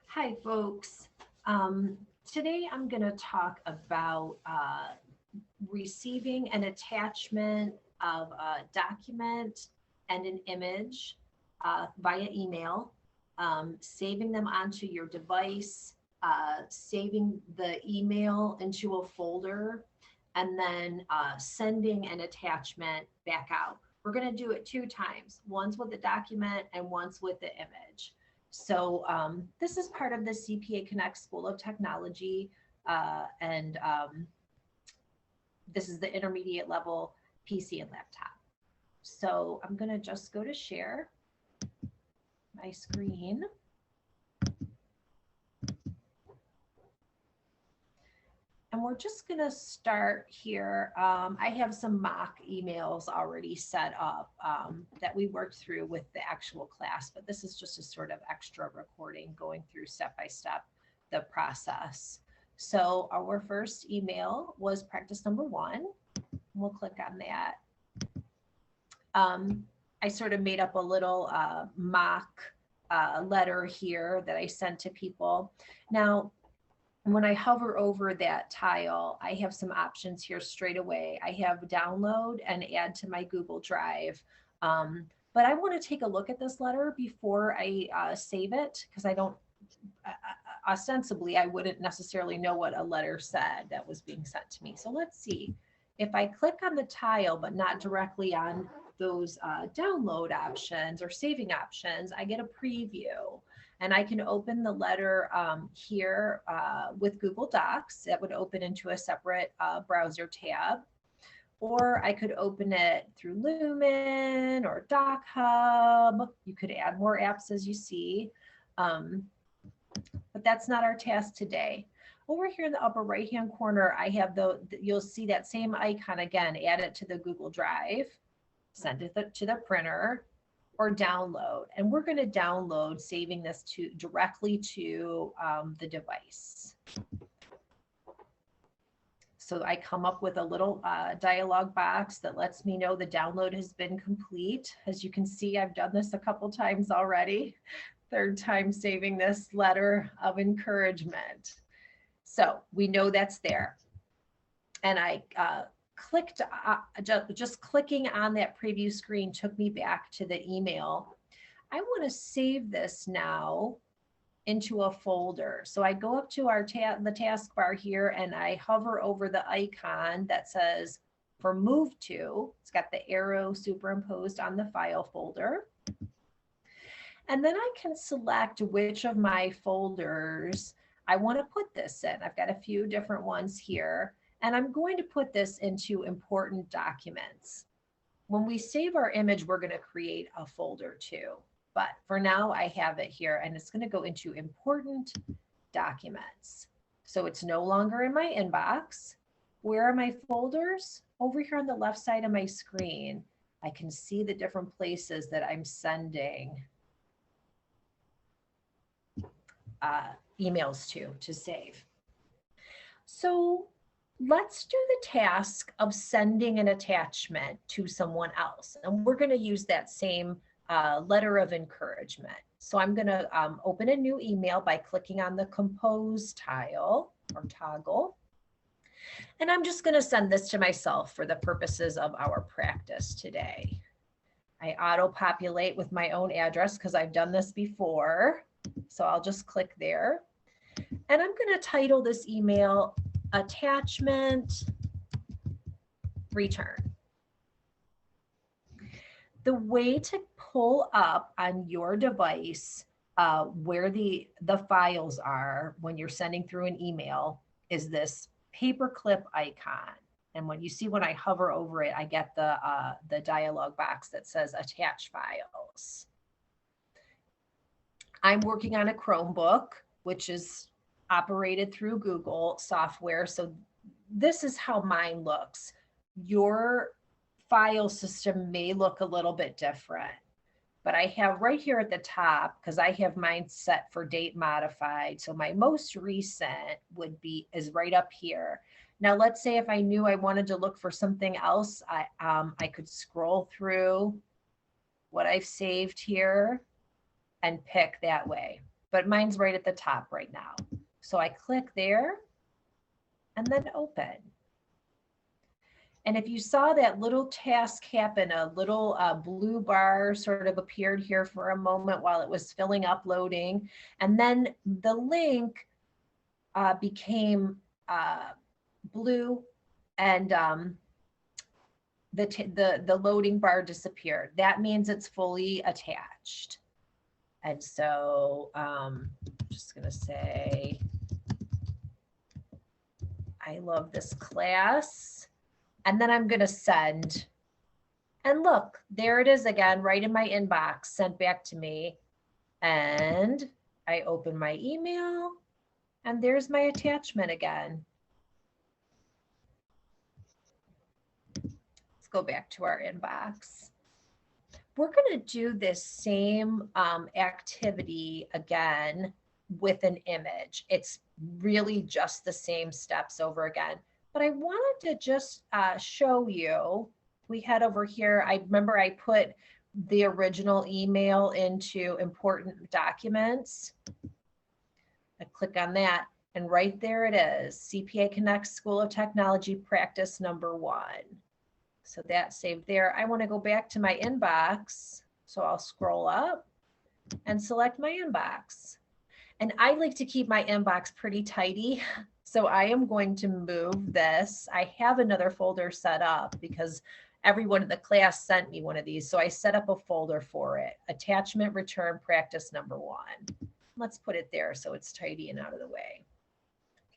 Hi, folks. Um, Today I'm going to talk about receiving an attachment of a document and an image via email, saving them onto your device, saving the email into a folder, and then sending an attachment back out. We're going to do it two times, once with the document and once with the image. So this is part of the CPA Connect School of Technology, and this is the intermediate level PC and laptop. So I'm going to just go to share my screen. And we're just going to start here. I have some mock emails already set up that we worked through with the actual class, but this is just a sort of extra recording going through step by step the process. So our first email was practice number 1. We'll click on that. I sort of made up a little mock letter here that I sent to people. Now, when I hover over that tile, I have some options here straight away. I have download and add to my Google Drive. But I want to take a look at this letter before I save it, because I don't, ostensibly, I wouldn't necessarily know what a letter said that was being sent to me. So let's see. If I click on the tile, but not directly on those download options or saving options, I get a preview. And I can open the letter here with Google Docs. That would open into a separate browser tab. Or I could open it through Lumen or Doc Hub. You could add more apps as you see. But that's not our task today. Over here in the upper right-hand corner, I have you'll see that same icon again, add it to the Google Drive, send it to the printer, or download. And we're going to download, saving this directly to the device. So I come up with a little dialog box that lets me know the download has been complete. As you can see, I've done this a couple times already. Third time saving this letter of encouragement. So we know that's there. And I clicked, just clicking on that preview screen took me back to the email. I want to save this now into a folder. So I go up to the taskbar here and I hover over the icon that says for move to. It's got the arrow superimposed on the file folder. And then I can select which of my folders I want to put this in. I've got a few different ones here. And I'm going to put this into important documents. When we save our image, we're going to create a folder too. But for now, I have it here, and it's going to go into important documents. So it's no longer in my inbox. Where are my folders? Over here on the left side of my screen, I can see the different places that I'm sending emails to save. So let's do the task of sending an attachment to someone else. And we're going to use that same letter of encouragement. So I'm going to open a new email by clicking on the compose tile or toggle. And I'm just going to send this to myself for the purposes of our practice today. I auto-populate with my own address because I've done this before. So I'll just click there. And I'm going to title this email Attachment Return. The way to pull up on your device where the files are when you're sending through an email is this paperclip icon. And when I hover over it, I get the dialog box that says attach files. I'm working on a Chromebook, which is operated through Google software. So this is how mine looks. Your file system may look a little bit different, but I have right here at the top, because I have mine set for date modified. So my most recent is right up here. Now, let's say if I knew I wanted to look for something else, I could scroll through what I've saved here and pick that way. but mine's right at the top right now. So I click there and then open. And if you saw that little task happen, a little blue bar sort of appeared here for a moment while it was filling up, loading, and then the link became blue, and the loading bar disappeared. That means it's fully attached. And so I'm just gonna say, I love this class. And then I'm gonna send. And look, there it is again, right in my inbox, sent back to me. And I open my email and there's my attachment again. Let's go back to our inbox. We're gonna do this same activity again with an image. It's really just the same steps over again. But I wanted to just show you, we had over here, I remember I put the original email into important documents. I click on that and right there it is, CPA Connect School of Technology practice number 1. So that's saved there. I want to go back to my inbox. So I'll scroll up and select my inbox. And I like to keep my inbox pretty tidy. So I am going to move this. I have another folder set up because everyone in the class sent me one of these. So I set up a folder for it. Attachment return practice number 1. Let's put it there so it's tidy and out of the way.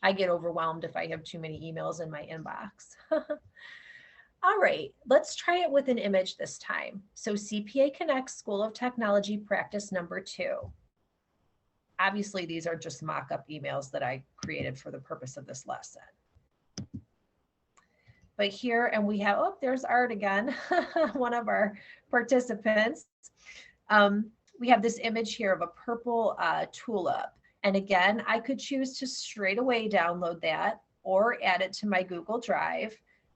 I get overwhelmed if I have too many emails in my inbox. All right, let's try it with an image this time. So CPA Connect School of Technology practice number 2. Obviously, these are just mock-up emails that I created for the purpose of this lesson. But here, and we have, oh, there's Art again, one of our participants. We have this image here of a purple tulip. And again, I could choose to straight away download that or add it to my Google Drive.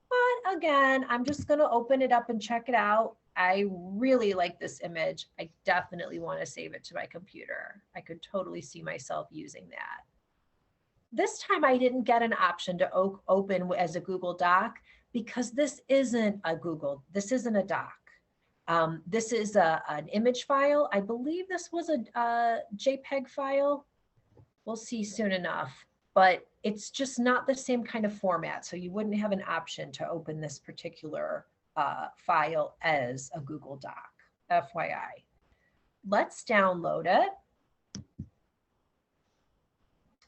But again, I'm just going to open it up and check it out. I really like this image. I definitely want to save it to my computer. I could totally see myself using that. This time I didn't get an option to open as a Google Doc because this isn't a doc. This is an image file. I believe this was a JPEG file. We'll see soon enough, but it's just not the same kind of format. So you wouldn't have an option to open this particular file as a Google Doc, FYI. Let's download it.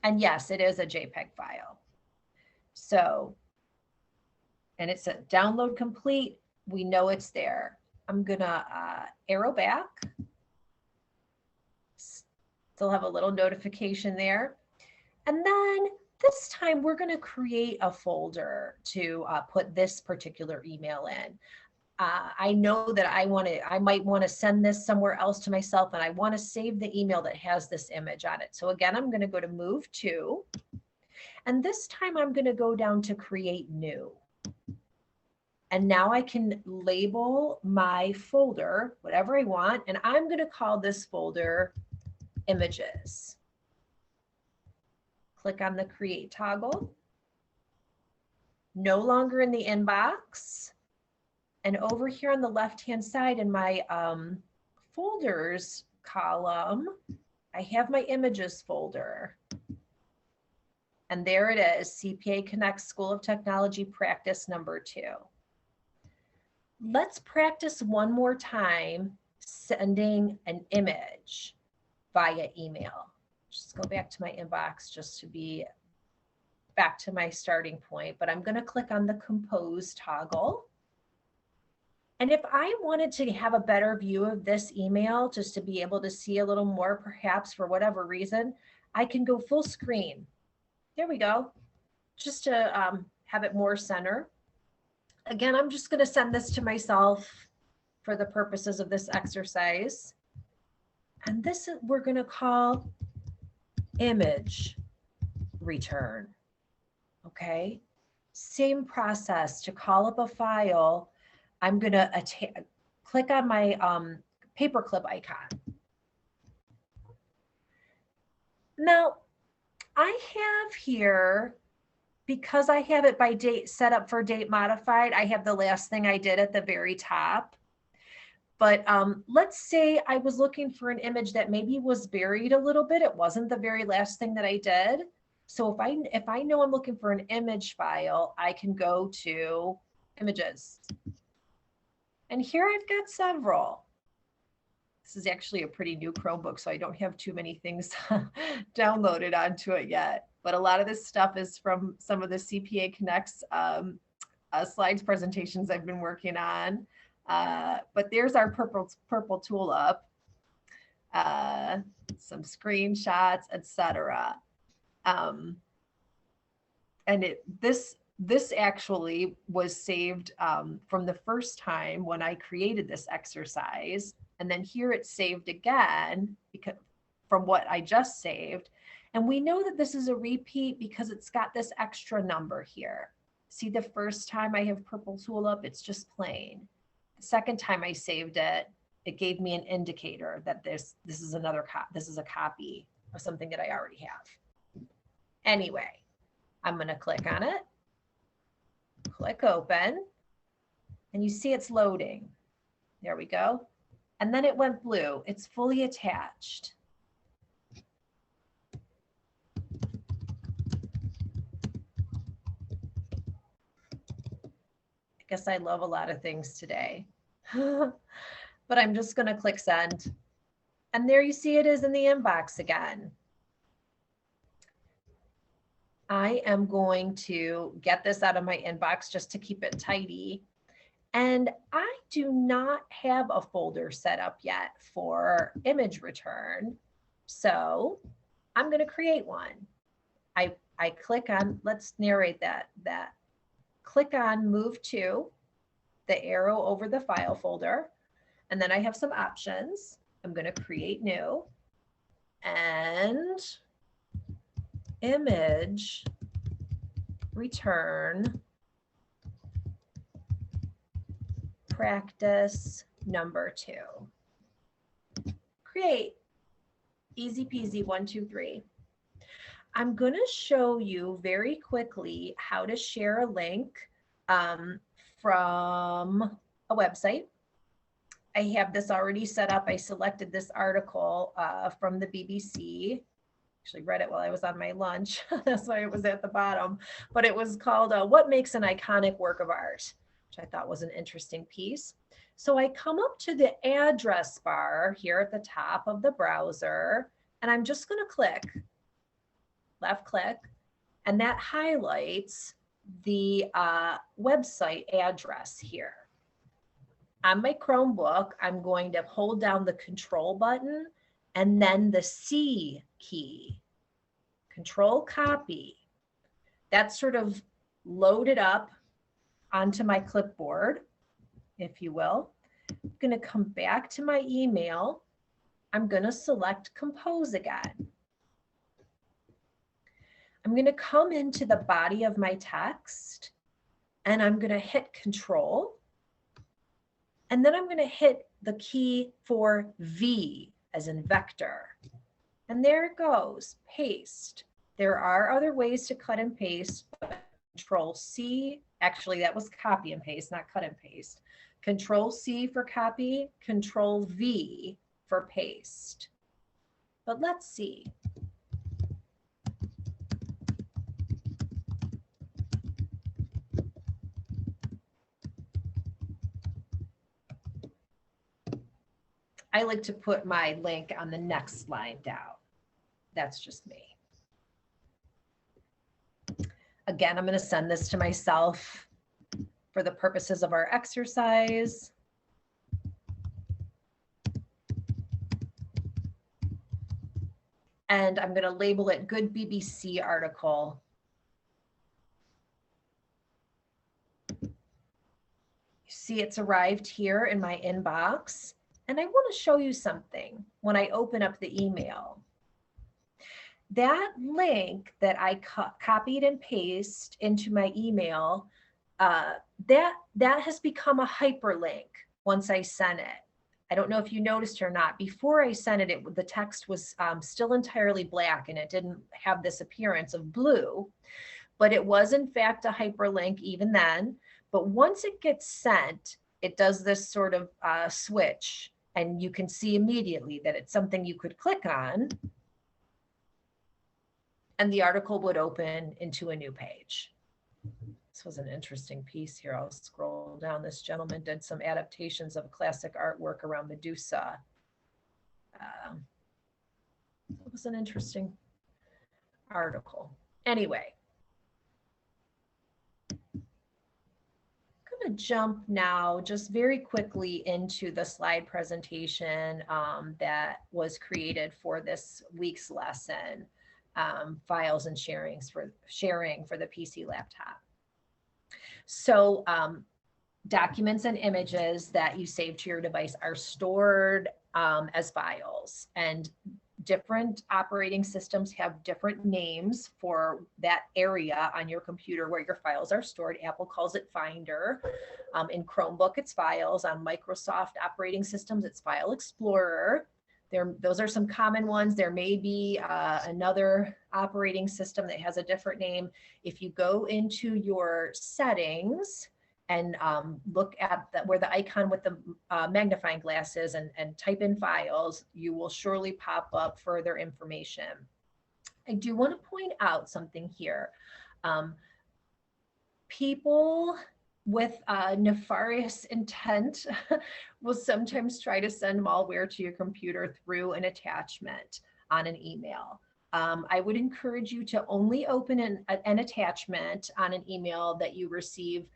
And yes, it is a JPEG file. So, and it's a download complete. We know it's there. I'm gonna arrow back. Still have a little notification there. And then this time we're gonna create a folder to put this particular email in. I know that I might want to send this somewhere else to myself, and I want to save the email that has this image on it. So again, I'm going to go to Move To, and this time I'm going to go down to Create New. And now I can label my folder, whatever I want, and I'm going to call this folder Images. Click on the Create toggle. No longer in the inbox. And over here on the left-hand side in my folders column, I have my images folder. And there it is, CPA Connect School of Technology practice number 2. Let's practice one more time sending an image via email. Just go back to my inbox just to be back to my starting point, but I'm going to click on the Compose toggle. And if I wanted to have a better view of this email, just to be able to see a little more, perhaps for whatever reason, I can go full screen. There we go, just to have it more center. Again, I'm just going to send this to myself for the purposes of this exercise. And this we're going to call image return. Okay, same process to call up a file. I'm going to click on my paperclip icon. Now, I have here, because I have it by date set up for date modified, I have the last thing I did at the very top. But let's say I was looking for an image that maybe was buried a little bit. It wasn't the very last thing that I did. So if I know I'm looking for an image file, I can go to images. And here I've got several. This is actually a pretty new Chromebook, so I don't have too many things downloaded onto it yet. But a lot of this stuff is from some of the CPA Connects slides presentations I've been working on. But there's our purple tulip, some screenshots, etc. And this actually was saved from the first time when I created this exercise. And then here it's saved again because from what I just saved. And we know that this is a repeat because it's got this extra number here. See, the first time I have purple tulip, it's just plain. The second time I saved it, it gave me an indicator that this is a copy of something that I already have. Anyway, I'm going to click on it, click open, and you see it's loading. There we go. And then it went blue. It's fully attached. I guess I love a lot of things today. But I'm just going to click send. And there you see it is in the inbox again. I am going to get this out of my inbox just to keep it tidy. And I do not have a folder set up yet for image return. So I'm going to create one. I click on, let's narrate that. Click on move to the arrow over the file folder. And then I have some options. I'm going to create new and image return practice number 2. Create. Easy peasy, 1, 2, 3. I'm going to show you very quickly how to share a link from a website. I have this already set up. I selected this article from the BBC. Actually read it while I was on my lunch. That's why it was at the bottom. But it was called What Makes an Iconic Work of Art, which I thought was an interesting piece. So I come up to the address bar here at the top of the browser, and I'm just going to click, left click, and that highlights the website address here. On my Chromebook, I'm going to hold down the control button and then the C key, control copy. That's sort of loaded up onto my clipboard, if you will. I'm going to come back to my email. I'm going to select compose again. I'm going to come into the body of my text and I'm going to hit control. And then I'm going to hit the key for V as in vector. And there it goes, paste. There are other ways to cut and paste. Control C, actually that was copy and paste, not cut and paste. Control C for copy, Control V for paste. But let's see. I like to put my link on the next line down. That's just me. Again, I'm going to send this to myself for the purposes of our exercise. And I'm going to label it Good BBC Article. You see it's arrived here in my inbox. And I want to show you something when I open up the email. That link that I copied and pasted into my email, that has become a hyperlink once I sent it. I don't know if you noticed or not, before I sent it, the text was still entirely black and it didn't have this appearance of blue, but it was in fact a hyperlink even then. But once it gets sent, it does this sort of switch, and you can see immediately that it's something you could click on and the article would open into a new page. This was an interesting piece here. I'll scroll down. This gentleman did some adaptations of classic artwork around Medusa. It was an interesting article. Anyway, I'm going to jump now just very quickly into the slide presentation that was created for this week's lesson, files and sharing for the PC laptop. So documents and images that you save to your device are stored as files, and different operating systems have different names for that area on your computer where your files are stored. Apple calls it Finder. In Chromebook, it's Files. On Microsoft operating systems, it's File Explorer. Those are some common ones. There may be another operating system that has a different name. If you go into your settings and look at where the icon with the magnifying glass is and type in files, you will surely pop up further information. I do want to point out something here. People with nefarious intent will sometimes try to send malware to your computer through an attachment on an email. I would encourage you to only open an attachment on an email that you receive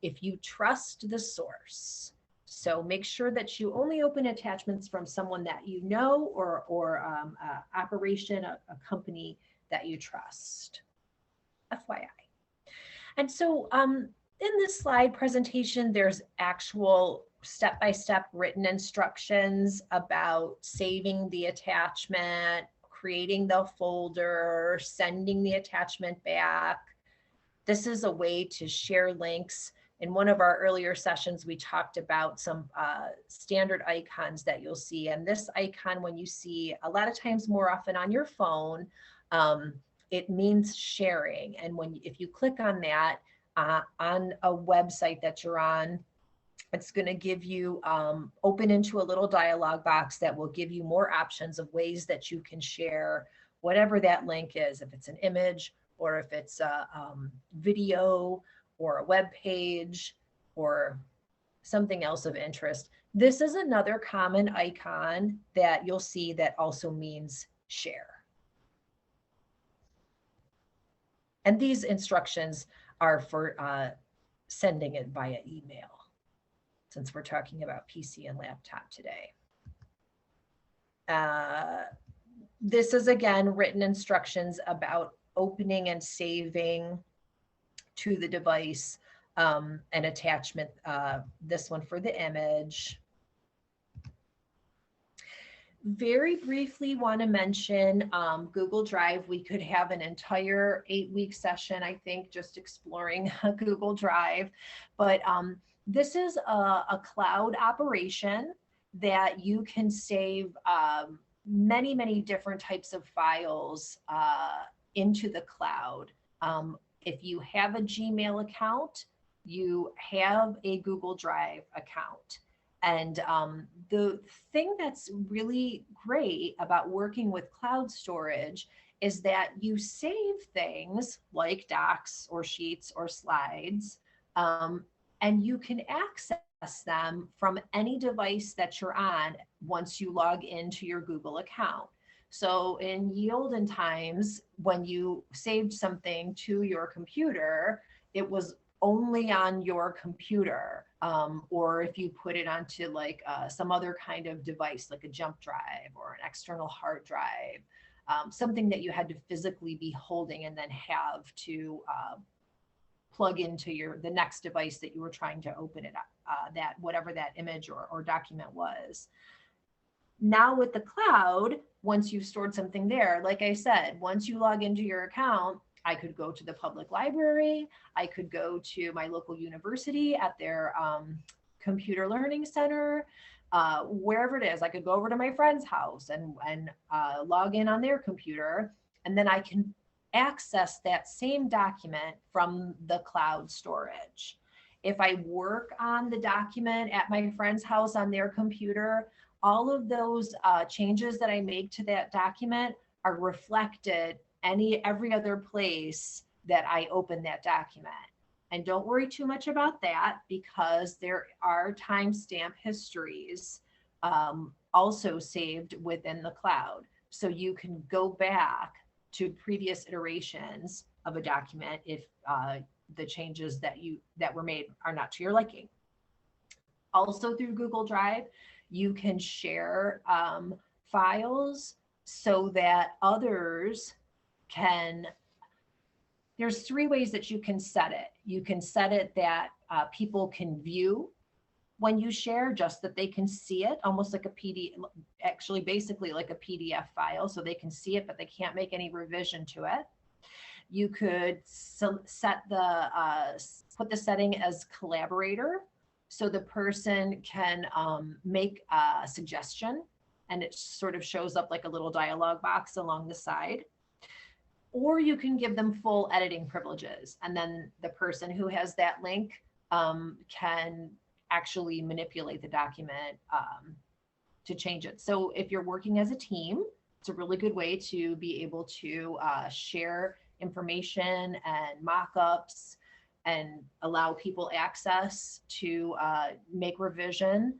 if you trust the source. So make sure that you only open attachments from someone that you know, or operation, a company that you trust. FYI. And so in this slide presentation, there's actual step-by-step written instructions about saving the attachment, creating the folder, sending the attachment back. This is a way to share links. In one of our earlier sessions, we talked about some standard icons that you'll see. And this icon, when you see a lot of times more often on your phone, it means sharing. And if you click on that on a website that you're on, it's going to give you open into a little dialog box that will give you more options of ways that you can share whatever that link is, if it's an image, or if it's a video or a web page or something else of interest. This is another common icon that you'll see that also means share. And these instructions are for sending it via email, since we're talking about PC and laptop today. This is again written instructions about opening and saving to the device an attachment, this one for the image. Very briefly want to mention Google Drive. We could have an entire 8-week session, I think, just exploring Google Drive. But this is a cloud operation that you can save many, many different types of files into the cloud. If you have a Gmail account, you have a Google Drive account. And the thing that's really great about working with cloud storage is that you save things like docs or sheets or slides, and you can access them from any device that you're on once you log into your Google account. So in ye olden times, when you saved something to your computer, it was only on your computer, or if you put it onto like some other kind of device, like a jump drive or an external hard drive, something that you had to physically be holding and then have to plug into the next device that you were trying to open it up, that whatever that image or document was. Now with the cloud, once you've stored something there, like I said, once you log into your account, I could go to the public library, I could go to my local university at their computer learning center, wherever it is. I could go over to my friend's house and log in on their computer, and then I can access that same document from the cloud storage. If I work on the document at my friend's house on their computer, all of those changes that I make to that document are reflected every other place that I open that document. And don't worry too much about that, because there are timestamp histories also saved within the cloud. So you can go back to previous iterations of a document if the changes that were made are not to your liking. Also through Google Drive, you can share files so that others can. There's 3 ways that you can set it. You can set it that people can view when you share, just that they can see it, almost like a PDF, actually basically like a PDF file, so they can see it, but they can't make any revision to it. You could set put the setting as collaborator, so the person can make a suggestion, and it sort of shows up like a little dialog box along the side. Or you can give them full editing privileges, and then the person who has that link can actually manipulate the document to change it. So if you're working as a team, it's a really good way to be able to share information and mock-ups and allow people access to make revision.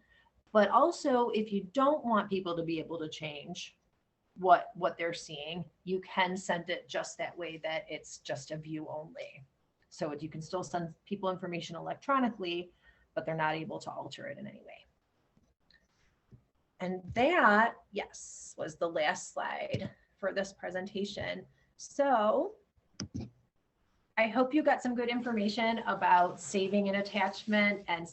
But also, if you don't want people to be able to change what they're seeing, you can send it just that way, that it's just a view only. So you can still send people information electronically, but they're not able to alter it in any way. And that, yes, was the last slide for this presentation. So I hope you got some good information about saving an attachment and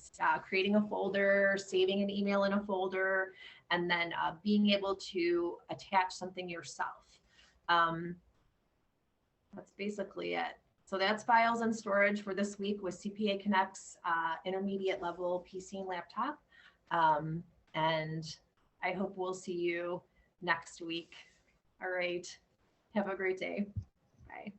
creating a folder, saving an email in a folder, and then being able to attach something yourself. That's basically it. So that's files and storage for this week with CPA Connect's intermediate level PC and laptop. And I hope we'll see you next week. All right. Have a great day. Bye.